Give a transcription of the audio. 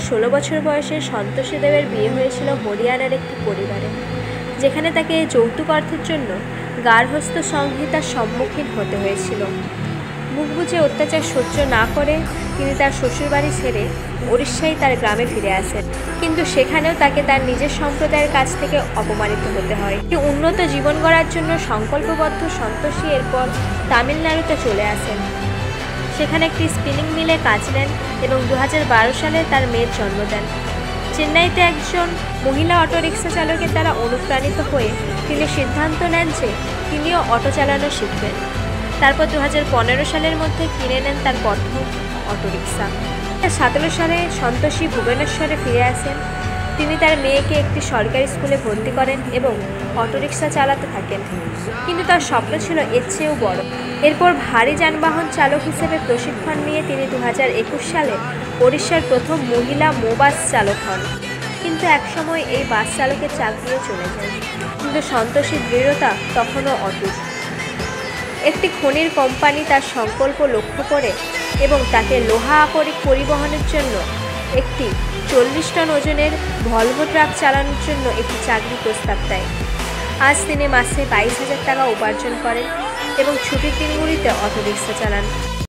16 বছর বয়সে সন্তোষী দেবের বিয়ে হয়েছিল হরিয়ানার একটি পরিবারে, যেখানে তাকে যৌতুক অর্থের জন্য গার্হস্থ্য সংহিতার সম্মুখীন হতে হয়েছিল। মুখ বুজে অত্যাচার সহ্য না করে তিনি তার শ্বশুরবাড়ি ছেড়ে ওড়িশায় তার গ্রামে ফিরে আসেন, কিন্তু সেখানেও তাকে তার নিজের সম্প্রদায়ের কাছ থেকে অপমানিত হতে হয়। একটি উন্নত জীবন গড়ার জন্য সংকল্পবদ্ধ সন্তোষী এরপর তামিলনাড়ুতে চলে আসেন। সেখানে একটি স্পিনিং মিলে কাজ নেন এবং 2012 সালে তার মেয়ের জন্ম দেন। চেন্নাইতে একজন মহিলা অটোরিকশা চালকের দ্বারা অনুপ্রাণিত হয়ে তিনি সিদ্ধান্ত নেন যে তিনিও অটো চালানো শিখবেন। তারপর 2015 সালের মধ্যে কিনে নেন তার প্রথম অটোরিকশা। 2017 সালে সন্তোষী ভুবনেশ্বরে ফিরে আসেন। তিনি তার মেয়েকে একটি সরকারি স্কুলে ভর্তি করেন এবং অটোরিকশা চালাতে থাকেন, কিন্তু তার স্বপ্ন ছিল এর চেয়েও বড়। এরপর ভারী যানবাহন চালক হিসেবে প্রশিক্ষণ নিয়ে তিনি 2021 সালে ওড়িশার প্রথম মহিলা মোবাস চালক হন, কিন্তু একসময় এই বাস চালকের চাকরিও চলে যায়। কিন্তু সন্তোষীর দৃঢ়তা তখনও অটুট। একটি খনির কোম্পানি তার সংকল্প লক্ষ্য করে এবং তাকে লোহা আকরিক পরিবহনের জন্য একটি 40 টন ওজনের ভলভো ট্রাক চালানোর জন্য একটি চাকরি প্রস্তাব দেয়। আজ তিনি মাসে 22,000 টাকা উপার্জন করেন এবং ছুটির দিনগুলিতে অটোরিকশা চালান।